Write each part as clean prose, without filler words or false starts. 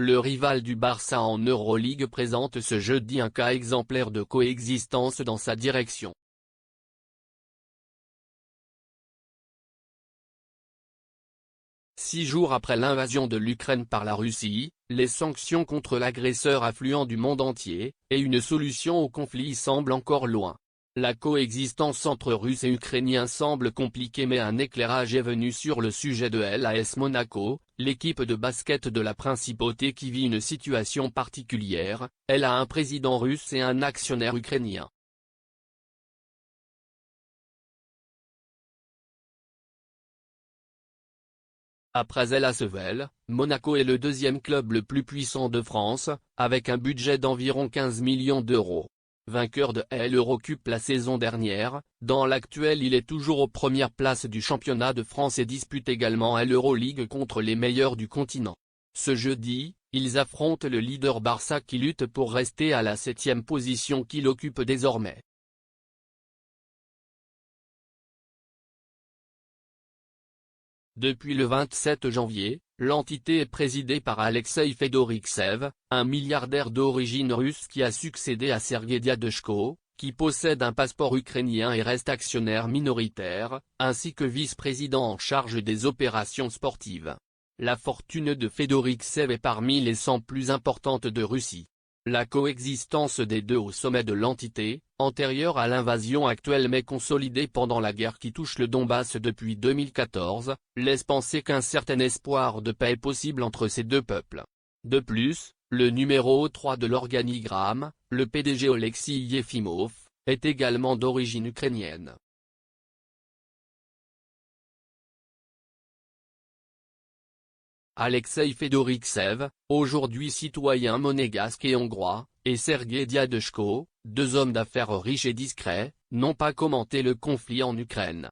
le rival du Barça en Euroligue présente ce jeudi un cas exemplaire de coexistence dans sa direction. Six jours après l'invasion de l'Ukraine par la Russie, les sanctions contre l'agresseur affluent du monde entier, et une solution au conflit semble encore loin. La coexistence entre Russes et Ukrainiens semble compliquée, mais un éclairage est venu sur le sujet de l'AS Monaco, l'équipe de basket de la Principauté qui vit une situation particulière. Elle a un président russe et un actionnaire ukrainien. Après Asvel, Monaco est le deuxième club le plus puissant de France, avec un budget d'environ 15 millions d'euros. Vainqueur de l'Eurocup la saison dernière, dans l'actuel il est toujours aux premières places du championnat de France et dispute également l'Euroleague contre les meilleurs du continent. Ce jeudi, ils affrontent le leader Barça qui lutte pour rester à la 7e position qu'il occupe désormais. Depuis le 27 janvier, l'entité est présidée par Alexei Fedoriksev, un milliardaire d'origine russe qui a succédé à Sergueï Diadechko, qui possède un passeport ukrainien et reste actionnaire minoritaire, ainsi que vice-président en charge des opérations sportives. La fortune de Fedoriksev est parmi les 100 plus importantes de Russie. La coexistence des deux au sommet de l'entité, antérieure à l'invasion actuelle mais consolidée pendant la guerre qui touche le Donbass depuis 2014, laisse penser qu'un certain espoir de paix est possible entre ces deux peuples. De plus, le numéro 3 de l'organigramme, le PDG Oleksiy Yefimov, est également d'origine ukrainienne. Alexei Fedoriksev, aujourd'hui citoyen monégasque et hongrois, et Sergueï Diadechko, deux hommes d'affaires riches et discrets, n'ont pas commenté le conflit en Ukraine.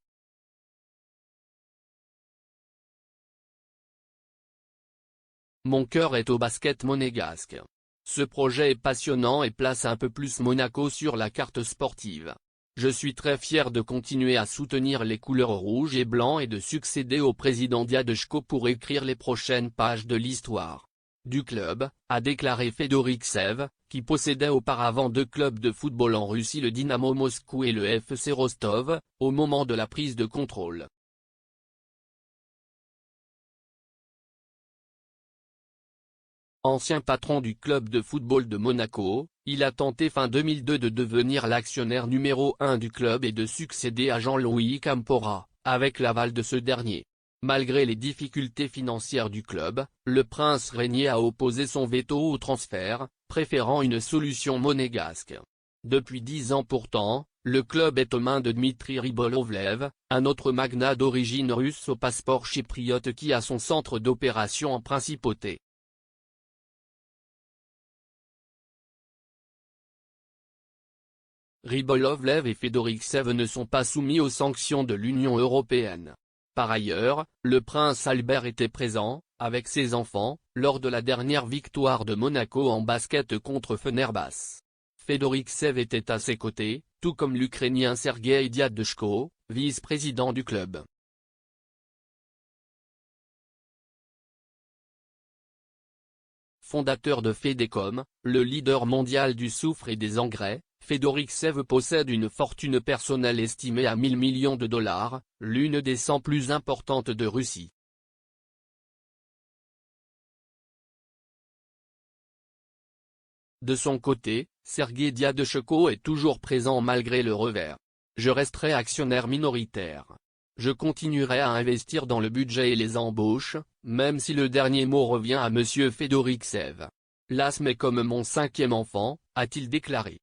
Mon cœur est au basket monégasque. Ce projet est passionnant et place un peu plus Monaco sur la carte sportive. Je suis très fier de continuer à soutenir les couleurs rouge et blanc et de succéder au président Diadechko pour écrire les prochaines pages de l'histoire du club, a déclaré Fedoriksev, qui possédait auparavant deux clubs de football en Russie, le Dynamo Moscou et le FC Rostov, au moment de la prise de contrôle. Ancien patron du club de football de Monaco, il a tenté fin 2002 de devenir l'actionnaire numéro 1 du club et de succéder à Jean-Louis Campora, avec l'aval de ce dernier. Malgré les difficultés financières du club, le prince régnier a opposé son veto au transfert, préférant une solution monégasque. Depuis 10 ans pourtant, le club est aux mains de Dmitri Rybolovlev, un autre magnat d'origine russe au passeport chypriote qui a son centre d'opération en principauté. Rybolovlev et Fedoriksev ne sont pas soumis aux sanctions de l'Union européenne. Par ailleurs, le prince Albert était présent, avec ses enfants, lors de la dernière victoire de Monaco en basket contre Fenerbahçe. Fedoriksev était à ses côtés, tout comme l'Ukrainien Sergueï Diadechko, vice-président du club. Fondateur de Fedecom, le leader mondial du soufre et des engrais, Fedoriksev possède une fortune personnelle estimée à 1000 millions de dollars, l'une des 100 plus importantes de Russie. De son côté, Sergueï Diadechko est toujours présent malgré le revers. Je resterai actionnaire minoritaire. Je continuerai à investir dans le budget et les embauches, même si le dernier mot revient à M. Fedoriksev. L'AS m'est comme mon 5e enfant, a-t-il déclaré.